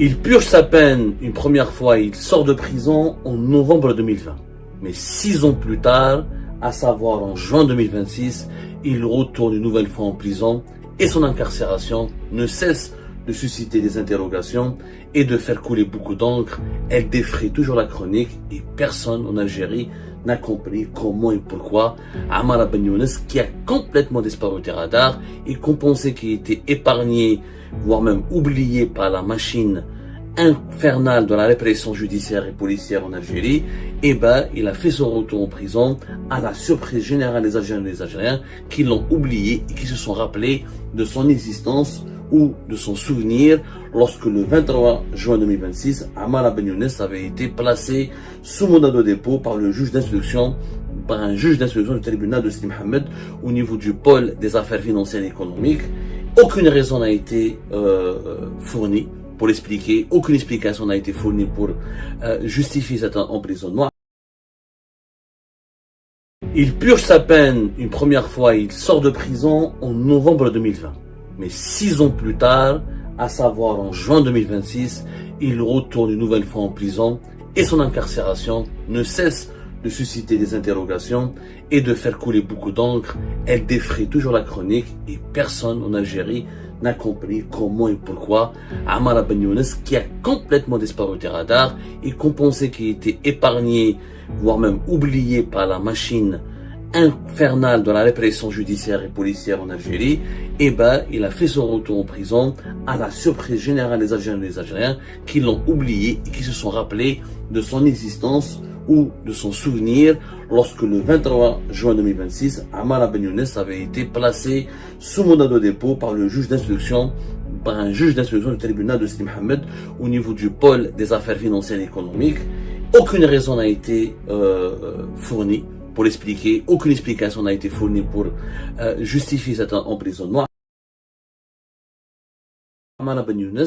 Il purge sa peine une première fois, il sort de prison en novembre 2020. Mais 6 ans plus tard, à savoir en juin 2026, il retourne une nouvelle fois en prison et son incarcération ne cesse de susciter des interrogations et de faire couler beaucoup d'encre. Elle défraie toujours la chronique et personne en Algérie n'a compris comment et pourquoi Amara Ben Younes, qui a complètement disparu des radars et qu'on pensait qu'il était épargné, voire même oublié par la machine infernale de la répression judiciaire et policière en Algérie, il a fait son retour en prison à la surprise générale des Algériens et des Algériens qui l'ont oublié et qui se sont rappelés de son existence ou de son souvenir lorsque le 23 juin 2026, Amara Ben Younes avait été placé sous mandat de dépôt par un juge d'instruction du tribunal de Sidi Mohamed au niveau du pôle des affaires financières et économiques. Aucune raison n'a été fournie pour l'expliquer, aucune explication n'a été fournie pour justifier cet emprisonnement. Il purge sa peine une première fois, il sort de prison en novembre 2020. Mais 6 ans plus tard, à savoir en juin 2026, il retourne une nouvelle fois en prison et son incarcération ne cesse de susciter des interrogations et de faire couler beaucoup d'encre. Elle défraie toujours la chronique et personne en Algérie n'a compris comment et pourquoi Amara Ben Younes, qui a complètement disparu des radars et qu'on pensait qu'il était épargné, voire même oublié par la machine infernale de la répression judiciaire et policière en Algérie, il a fait son retour en prison à la surprise générale des Algériens et des Algériens qui l'ont oublié et qui se sont rappelés de son existence ou de son souvenir lorsque le 23 juin 2026, Amara Ben Younes avait été placé sous mandat de dépôt par un juge d'instruction du tribunal de Sidi Mohamed au niveau du pôle des affaires financières et économiques. Aucune raison n'a été fournie pour l'expliquer, aucune explication n'a été fournie pour justifier cet emprisonnement. Amara Ben Younes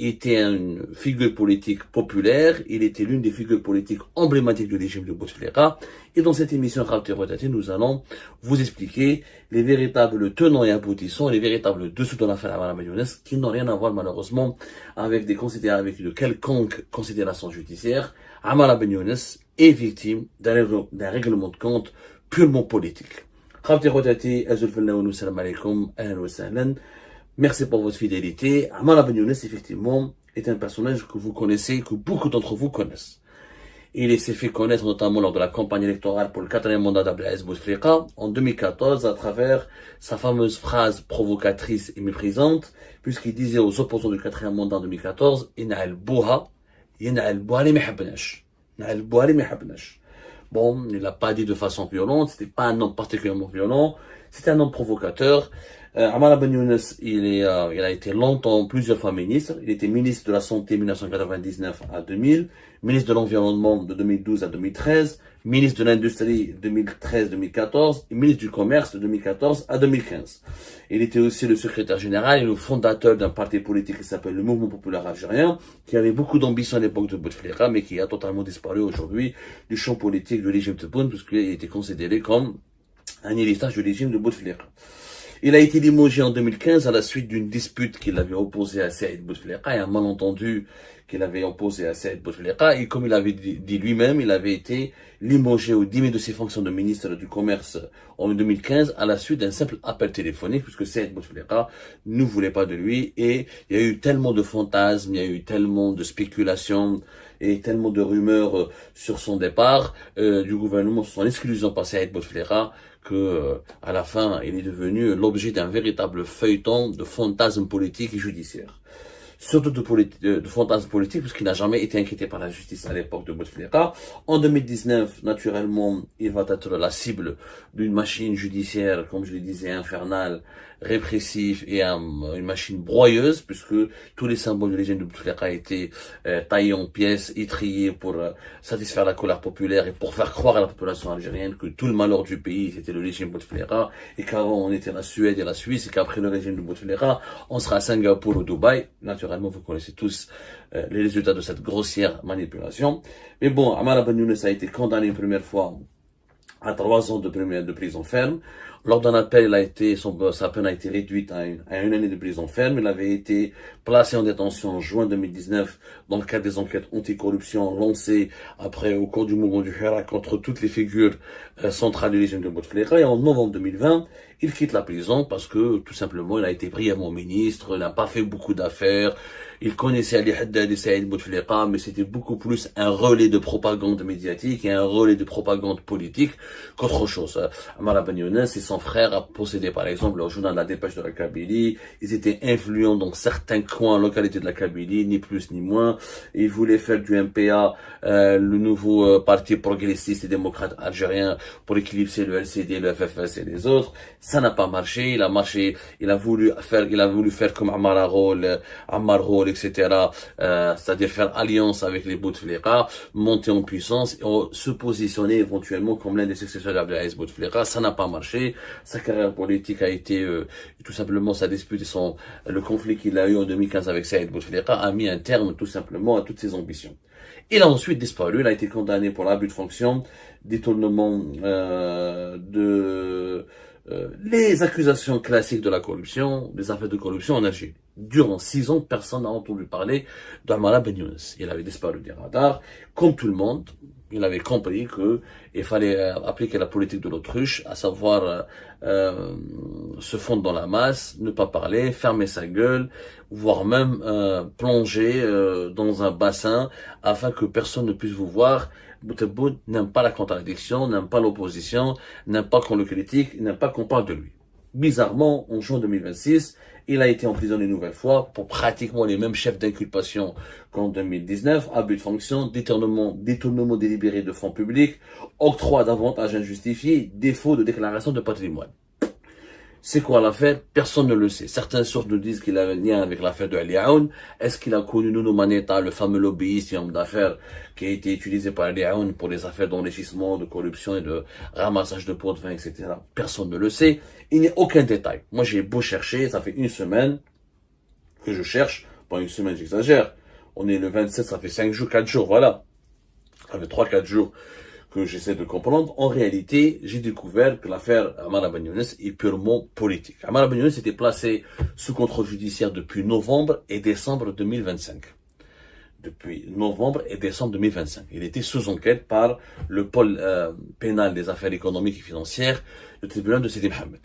était une figure politique populaire, il était l'une des figures politiques emblématiques du régime de Bouteflika. Et dans cette émission Khalti Rodaty, nous allons vous expliquer les véritables tenants et aboutissants, les véritables dessous de l'affaire Amara Ben Younes, qui n'ont rien à voir malheureusement avec de quelconque considération judiciaire. Amara Ben Younes est victime d'un règlement de compte purement politique. Khalti Rodaty, salam alaikum, ahlan wa sahlan. Merci pour votre fidélité. Amara Ben Younes, effectivement, est un personnage que vous connaissez, que beaucoup d'entre vous connaissent. Il s'est fait connaître notamment lors de la campagne électorale pour le 4e mandat d'Abdelaziz Bouteflika en 2014 à travers sa fameuse phrase provocatrice et méprisante, puisqu'il disait aux opposants du 4e mandat en 2014, Bon, il l'a pas dit de façon violente, c'était pas un homme particulièrement violent, c'était un homme provocateur. Amara Ben Younes, il a été longtemps, plusieurs fois ministre. Il était ministre de la Santé 1999 à 2000, ministre de l'Environnement de 2012 à 2013, ministre de l'Industrie 2013-2014 et ministre du Commerce de 2014 à 2015. Il était aussi le secrétaire général et le fondateur d'un parti politique qui s'appelle le Mouvement Populaire Algérien, qui avait beaucoup d'ambition à l'époque de Bouteflika, mais qui a totalement disparu aujourd'hui du champ politique du régime de Tebboune, puisqu'il était considéré comme un héritage du régime de Bouteflika. Il a été limogé en 2015 à la suite d'une dispute qu'il avait opposée à Saïd Bouteflika et un malentendu qu'il avait opposé à Saïd Bouteflika. Et comme il avait dit lui-même, il avait été limogé ou démis de ses fonctions de ministre du Commerce en 2015 à la suite d'un simple appel téléphonique, puisque Saïd Bouteflika ne voulait pas de lui. Et il y a eu tellement de fantasmes, il y a eu tellement de spéculations et tellement de rumeurs sur son départ du gouvernement, sur son exclusion par Saïd Bouteflika, que à la fin, il est devenu l'objet d'un véritable feuilleton de fantasmes politiques et judiciaires. Surtout de fantasmes politiques, puisqu'il n'a jamais été inquiété par la justice à l'époque de Bouteflika. En 2019, naturellement, il va être la cible d'une machine judiciaire, comme je le disais, infernale, répressive et une machine broyeuse, puisque tous les symboles du régime de Bouteflika a été taillés en pièces, étrillés pour satisfaire la colère populaire et pour faire croire à la population algérienne que tout le malheur du pays c'était le régime Bouteflika et qu'avant on était la Suède et la Suisse et qu'après le régime de Bouteflika on sera à Singapour ou Dubaï. Naturellement, vous connaissez tous les résultats de cette grossière manipulation. Mais bon, Amara Ben Younes a été condamné une première fois à 3 ans de prison ferme. Lors d'un appel, sa peine a été réduite à une année de prison ferme. Il avait été placé en détention en juin 2019 dans le cadre des enquêtes anticorruption lancées au cours du mouvement du Hira contre toutes les figures centrales du régime de Bouteflika. Et en novembre 2020, il quitte la prison parce que, tout simplement, il a été brièvement ministre, il n'a pas fait beaucoup d'affaires. Il connaissait Ali Haddad et Saïd Bouteflika, mais c'était beaucoup plus un relais de propagande médiatique et un relais de propagande politique qu'autre chose. Amara Ben Younes et son frère possédaient par exemple le journal La Dépêche de la Kabylie. Ils étaient influents dans certains coins, localités de la Kabylie, ni plus ni moins. Ils voulaient faire du MPA, le nouveau parti progressiste et démocrate algérien, pour éclipser le LCD, le FFS et les autres. Ça n'a pas marché. Il a voulu faire comme Ammar Rol, etc. C'est-à-dire faire alliance avec les Bouteflika, monter en puissance et se positionner éventuellement comme l'un des successeurs d'Abdelaziz Bouteflika. Ça n'a pas marché. Sa carrière politique a été tout simplement sa dispute et le conflit qu'il a eu en 2015 avec Saïd Bouteflika a mis un terme tout simplement à toutes ses ambitions. Il a ensuite disparu. Il a été condamné pour l'abus de fonction, détournement les accusations classiques de la corruption, des affaires de corruption en Algérie. Durant 6 ans, personne n'a entendu parler d'Amara Ben Younes. Il avait disparu des radars. Comme tout le monde, il avait compris qu'il fallait appliquer la politique de l'autruche, à savoir se fondre dans la masse, ne pas parler, fermer sa gueule, voire même plonger dans un bassin afin que personne ne puisse vous voir. Bouteflika n'aime pas la contradiction, n'aime pas l'opposition, n'aime pas qu'on le critique, n'aime pas qu'on parle de lui. Bizarrement, en juin 2026, il a été emprisonné une nouvelle fois pour pratiquement les mêmes chefs d'inculpation qu'en 2019, abus de fonction, détournement délibéré de fonds publics, octroi d'avantages injustifiés, défaut de déclaration de patrimoine. C'est quoi l'affaire? Personne ne le sait. Certaines sources nous disent qu'il a un lien avec l'affaire de Ali Aoun. Est-ce qu'il a connu Nuno Maneta, le fameux lobbyiste et homme d'affaires qui a été utilisé par Ali Aoun pour les affaires d'enrichissement, de corruption et de ramassage de pots de vin, etc. Personne ne le sait. Il n'y a aucun détail. Moi, j'ai beau chercher, ça fait une semaine que je cherche. Pas une semaine, j'exagère. On est le 27, ça fait 5 jours, 4 jours, voilà. Ça fait 3-4 jours que j'essaie de comprendre. En réalité, j'ai découvert que l'affaire Amara Ben Younes est purement politique. Amara Ben Younes était placé sous contrôle judiciaire depuis novembre et décembre 2025. Depuis novembre et décembre 2025. Il était sous enquête par le pôle pénal des affaires économiques et financières du tribunal de Sidi Mohamed.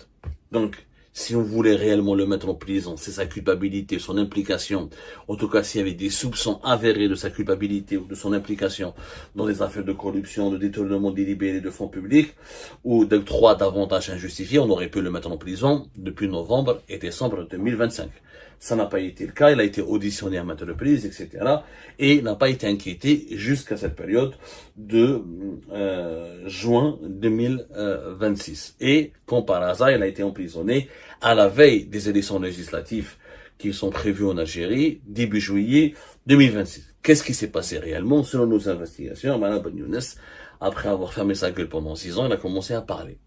Donc, si on voulait réellement le mettre en prison, c'est sa culpabilité, son implication. En tout cas, s'il y avait des soupçons avérés de sa culpabilité ou de son implication dans des affaires de corruption, de détournement délibéré de fonds publics ou d'octroi d'avantages injustifiés, on aurait pu le mettre en prison depuis novembre et décembre 2025. Ça n'a pas été le cas, il a été auditionné à maintes reprises, etc. Et n'a pas été inquiété jusqu'à cette période de juin 2026. Et, comme par hasard, il a été emprisonné à la veille des élections législatives qui sont prévues en Algérie, début juillet 2026. Qu'est-ce qui s'est passé réellement? Selon nos investigations, Amara Ben Younes, après avoir fermé sa gueule pendant 6 ans, il a commencé à parler.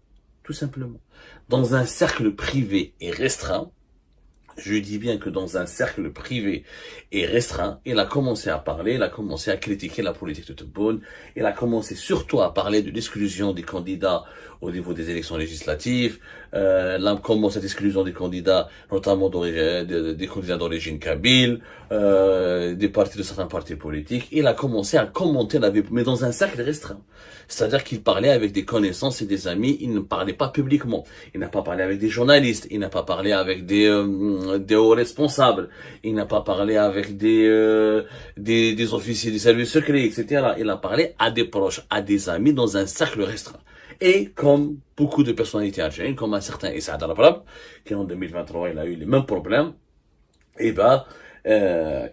Tout simplement. Dans un cercle privé et restreint, je dis bien que dans un cercle privé et restreint, il a commencé à parler, il a commencé à critiquer la politique de Tebboune, il a commencé surtout à parler de l'exclusion des candidats au niveau des élections législatives, comment cette exclusion des candidats, notamment des candidats d'origine kabyle, de certains partis politiques. Il a commencé à commenter la vie, mais dans un cercle restreint. C'est-à-dire qu'il parlait avec des connaissances et des amis, il ne parlait pas publiquement. Il n'a pas parlé avec des journalistes, il n'a pas parlé avec des hauts responsables, il n'a pas parlé avec des officiers du service secret, etc. Il a parlé à des proches, à des amis dans un cercle restreint. Et comme beaucoup de personnalités algériennes, comme un certain Issa Darbrab, qui en 2023, il a eu les mêmes problèmes, et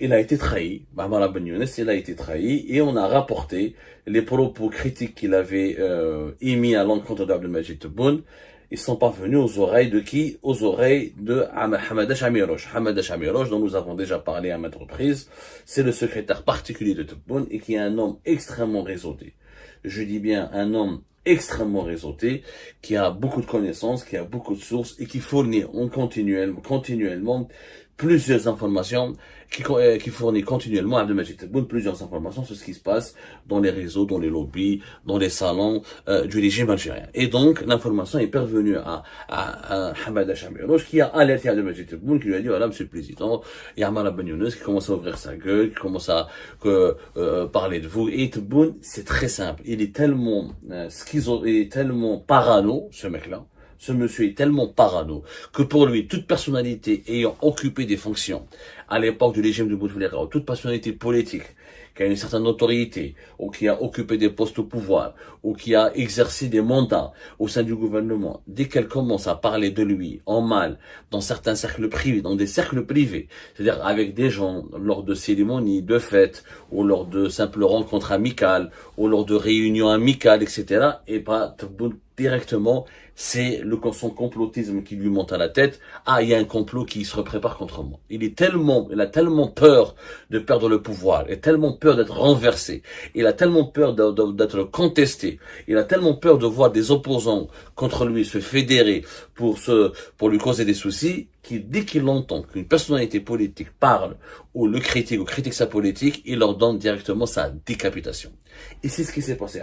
il a été trahi. Amara Ben Younes, il a été trahi et on a rapporté les propos critiques qu'il avait émis à l'encontre d'Abdelmajid Tebboune. Ils sont parvenus aux oreilles de qui? Aux oreilles de Hamada Chamiroche. Hamada Chamiroche, dont nous avons déjà parlé à maintes reprises, c'est le secrétaire particulier de Tebboune et qui est un homme extrêmement réseauté. Je dis bien un homme extrêmement réseauté, qui a beaucoup de connaissances, qui a beaucoup de sources et qui fournit continuellement plusieurs informations qui fournit continuellement à Abdelmajid Tebboune plusieurs informations sur ce qui se passe dans les réseaux, dans les lobbies, dans les salons du régime algérien. Et donc, l'information est parvenue à Hamada Chamirouche qui a alerté Abdelmajid Tebboune, qui lui a dit, voilà, monsieur le président, il y a Amara Ben Younes qui commence à ouvrir sa gueule, qui commence à parler de vous. Et Tebboune, c'est très simple. Il est tellement il est tellement parano, ce mec-là. Ce monsieur est tellement parano que pour lui, toute personnalité ayant occupé des fonctions à l'époque du régime de Bouteflika, ou toute personnalité politique qui a une certaine autorité, ou qui a occupé des postes au pouvoir, ou qui a exercé des mandats au sein du gouvernement, dès qu'elle commence à parler de lui en mal, dans certains cercles privés, dans des cercles privés, c'est-à-dire avec des gens, lors de cérémonies, de fêtes, ou lors de simples rencontres amicales, ou lors de réunions amicales, etc., et pas directement, c'est son complotisme qui lui monte à la tête. Ah, il y a un complot qui se prépare contre moi. Il a tellement peur de perdre le pouvoir, et tellement peur d'être renversé. Il a tellement peur d'être contesté. Il a tellement peur de voir des opposants contre lui se fédérer pour lui causer des soucis, dès qu'il entend qu'une personnalité politique parle ou critique sa politique, il leur donne directement sa décapitation. Et c'est ce qui s'est passé.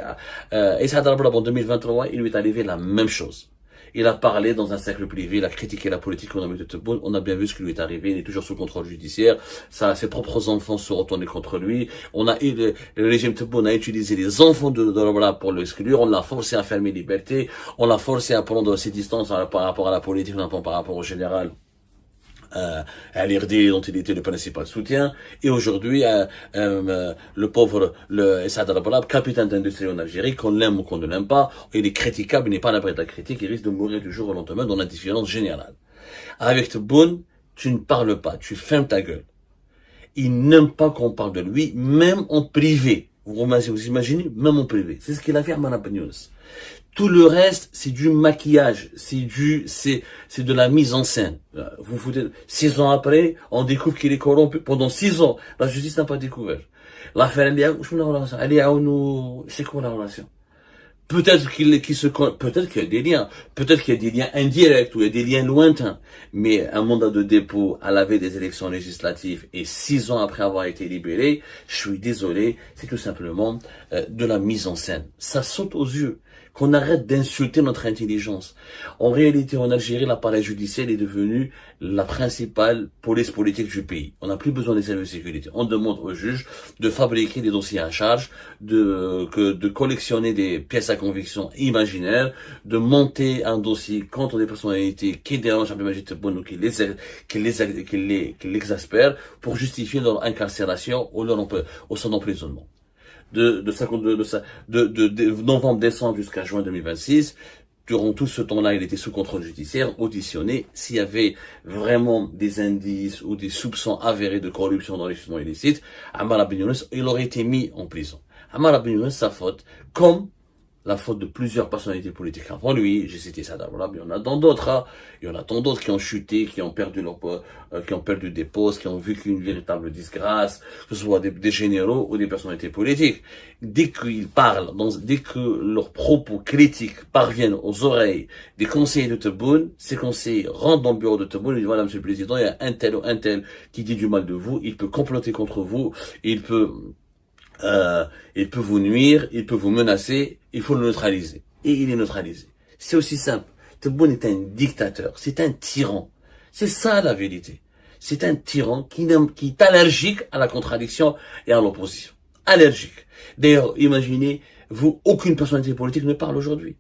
Et Saad Rablab en 2023, il lui est arrivé la même chose. Il a parlé dans un cercle privé, il a critiqué la politique économique de Tebboune. On a bien vu ce qui lui est arrivé. Il est toujours sous contrôle judiciaire. Ses propres enfants se retournent contre lui. Le régime Tebboune a utilisé les enfants de Rablab pour l'exclure. On l'a forcé à fermer liberté. On l'a forcé à prendre ses distances par rapport à la politique, par rapport au général. À l'IRD dont il était le principal soutien, et aujourd'hui le pauvre Saad Rablab, capitaine d'industrie en Algérie, qu'on l'aime ou qu'on ne l'aime pas, il est critiquable, il n'est pas à l'abri de la critique, il risque de mourir du jour au lendemain dans l'indifférence générale. Avec Tebboune, tu ne parles pas, tu fermes ta gueule. Il n'aime pas qu'on parle de lui, même en privé. Vous imaginez, même en privé. C'est ce qu'il a fait à Amara Ben Younes. Tout le reste, c'est du maquillage, c'est de la mise en scène. Vous foutez, 6 ans après, on découvre qu'il est corrompu. Pendant 6 ans, la justice n'a pas découvert. L'affaire, c'est quoi la relation? Peut-être qu'il y a des liens, peut-être qu'il y a des liens indirects ou il y a des liens lointains. Mais un mandat de dépôt à la veille des élections législatives et 6 ans après avoir été libéré, je suis désolé, c'est tout simplement de la mise en scène. Ça saute aux yeux. Qu'on arrête d'insulter notre intelligence. En réalité, en Algérie, l'appareil judiciaire est devenu la principale police politique du pays. On n'a plus besoin des services de sécurité. On demande aux juges de fabriquer des dossiers à charge, de collectionner des pièces à conviction imaginaires, de monter un dossier contre des personnalités qui dérangent Abdelmajid Tebboune ou qui l'exaspèrent pour justifier leur incarcération ou son emprisonnement. De novembre-décembre jusqu'à juin 2026, durant tout ce temps-là, il était sous contrôle judiciaire, auditionné. S'il y avait vraiment des indices ou des soupçons avérés de corruption, d'enrichissement illicite, Amara Ben Younes, il aurait été mis en prison. Amara Ben Younes, sa faute, comme la faute de plusieurs personnalités politiques avant lui, j'ai cité Saad Rablab, il y en a tant d'autres, il y en a tant d'autres qui ont chuté, qui ont perdu des postes, qui ont vécu une véritable disgrâce, que ce soit des généraux ou des personnalités politiques. Dès qu'ils parlent, dès que leurs propos critiques parviennent aux oreilles des conseillers de Tebboune, ces conseillers rentrent dans le bureau de Tebboune et disent, voilà, monsieur le président, il y a un tel ou un tel qui dit du mal de vous, il peut comploter contre vous, il peut vous nuire, il peut vous menacer, il faut le neutraliser. Et il est neutralisé. C'est aussi simple. Tebboune est un dictateur, c'est un tyran. C'est ça la vérité. C'est un tyran qui est allergique à la contradiction et à l'opposition. Allergique. D'ailleurs, imaginez, aucune personnalité politique ne parle aujourd'hui.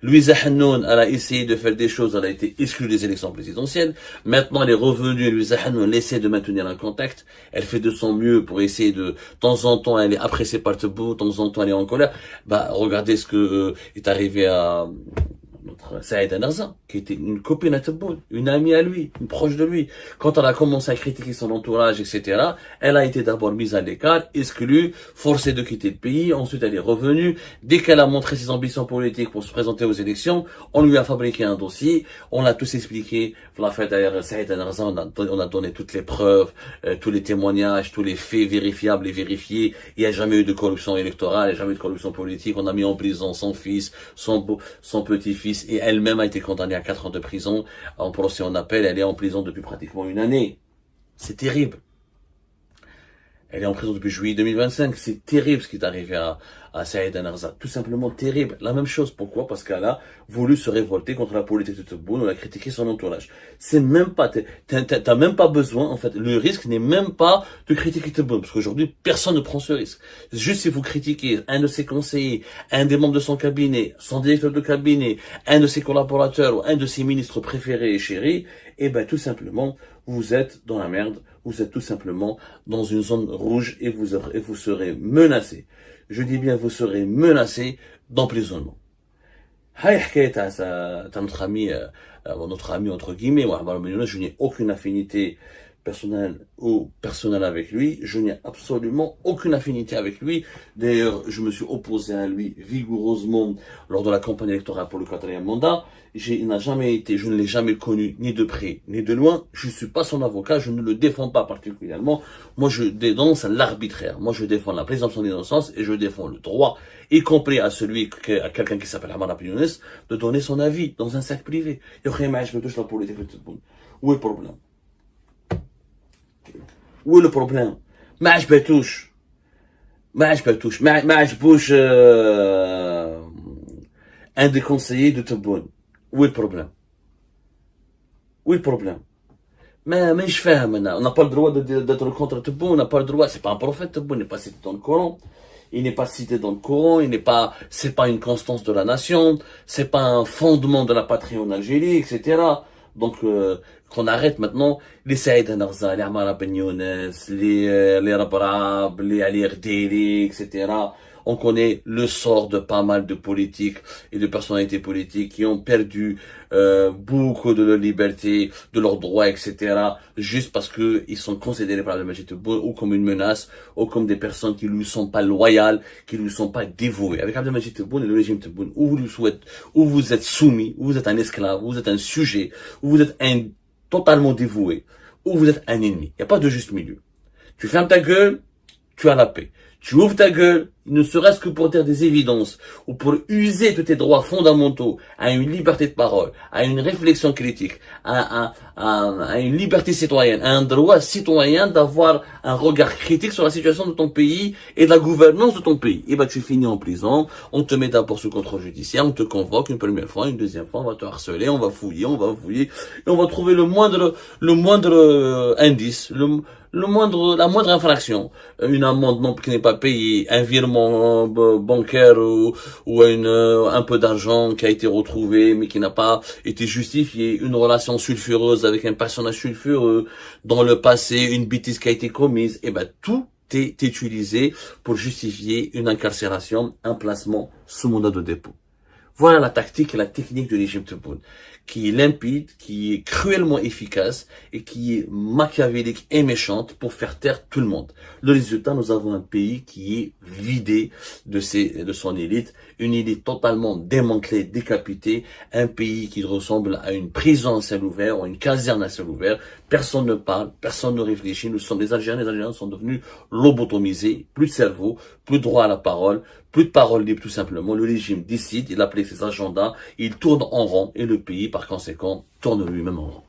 Louisa Hannoun, elle a essayé de faire des choses, elle a été exclue des élections présidentielles. Maintenant, elle est revenue, Louisa Hannoun, elle essaie de maintenir un contact. Elle fait de son mieux pour essayer de temps en temps, elle est appréciée par Tebboune, de temps en temps, elle est en colère. Regardez ce que est arrivé à notre Saïda Narza, qui était une copine à Tebboune, une amie à lui, une proche de lui. Quand elle a commencé à critiquer son entourage, etc., elle a été d'abord mise à l'écart, exclue, forcée de quitter le pays. Ensuite, elle est revenue. Dès qu'elle a montré ses ambitions politiques pour se présenter aux élections, on lui a fabriqué un dossier. On l'a tous expliqué. L'affaire derrière Saïda Narza, on a donné toutes les preuves, tous les témoignages, tous les faits vérifiables et vérifiés. Il n'y a jamais eu de corruption électorale, il n'y a jamais eu de corruption politique. On a mis en prison son fils, son petit-fils, et elle-même a été condamnée à 4 ans de prison en procès en appel. Elle est en prison depuis pratiquement une année. C'est terrible. Elle est en prison depuis juillet 2025. C'est terrible ce qui est arrivé à Saïd Anarzat. Tout simplement terrible. La même chose. Pourquoi? Parce qu'elle a voulu se révolter contre la politique de Tebboune ou a critiqué son entourage. C'est même pas, t'as même pas besoin, en fait. Le risque n'est même pas de critiquer Tebboune. Parce qu'aujourd'hui, personne ne prend ce risque. Juste si vous critiquez un de ses conseillers, un des membres de son cabinet, son directeur de cabinet, un de ses collaborateurs ou un de ses ministres préférés et chéris, eh ben, tout simplement, vous êtes dans la merde. Vous êtes tout simplement dans une zone rouge et vous serez menacé. Je dis bien, vous serez menacé d'emprisonnement. Hay حكاية تاع notre ami entre guillemets, moi, je n'ai aucune affinité personnelle avec lui. Je n'ai absolument aucune affinité avec lui. D'ailleurs, je me suis opposé à lui vigoureusement lors de la campagne électorale pour le 4e mandat. Je ne l'ai jamais connu ni de près ni de loin. Je ne suis pas son avocat, je ne le défends pas particulièrement. Moi, je dénonce l'arbitraire. Moi, je défends la présomption d'innocence et je défends le droit, y compris à quelqu'un qui s'appelle Amar Younes, de donner son avis dans un cercle privé. La politique. Où est le problème? Où est le problème? ما عجبتوش ما عجبوش un des conseillers de Tebboune. Où est le problème? Où est le problème? Mais je fais maintenant. On n'a pas le droit d'être contre Tebboune, on n'a pas le droit. C'est pas un prophète, Tebboune, il n'est pas cité dans le Coran. Il n'est pas cité dans le Coran, c'est pas une constance de la nation, c'est pas un fondement de la patrie en Algérie, etc. Donc, qu'on arrête maintenant les Saïd Anarzat, les Amara Ben Younes, les Rabrab, les Ali Erdeli, etc. On connaît le sort de pas mal de politiques et de personnalités politiques qui ont perdu beaucoup de leur liberté, de leurs droits, etc. juste parce que ils sont considérés par le Majid Tebboune ou comme une menace, ou comme des personnes qui lui sont pas loyales, qui lui sont pas dévouées. Avec Abdelmajid Tebboune et le régime Tebboune, où vous êtes soumis, où vous êtes un esclave, où vous êtes un sujet, où vous êtes totalement dévoué, où vous êtes un ennemi. Il n'y a pas de juste milieu. Tu fermes ta gueule, tu as la paix. Tu ouvres ta gueule, ne serait-ce que pour dire des évidences, ou pour user de tes droits fondamentaux, à une liberté de parole, à une réflexion critique, à une liberté citoyenne, à un droit citoyen d'avoir un regard critique sur la situation de ton pays et de la gouvernance de ton pays. Et ben, tu finis en prison, on te met d'abord sous contrôle judiciaire, on te convoque une première fois, une deuxième fois, on va te harceler, on va fouiller, et on va trouver le moindre indice, la moindre infraction, une amende non qui n'est pas payée, un virement bancaire ou un peu d'argent qui a été retrouvé mais qui n'a pas été justifié, une relation sulfureuse avec un personnage sulfureux dans le passé, une bêtise qui a été commise, et ben tout est utilisé pour justifier une incarcération, un placement sous mandat de dépôt. Voilà la tactique et la technique de régime Tebboune, qui est limpide, qui est cruellement efficace et qui est machiavélique et méchante pour faire taire tout le monde. Le résultat, nous avons un pays qui est vidé de son élite, une élite totalement démantelée, décapitée, un pays qui ressemble à une prison à ciel ouvert ou une caserne à ciel ouvert. Personne ne parle, personne ne réfléchit. Nous sommes les Algériens sont devenus lobotomisés, plus de cerveau, plus de droit à la parole, plus de parole libre tout simplement. Le régime décide, il applique ses agendas, il tourne en rond et le pays par conséquent tourne lui-même en rond.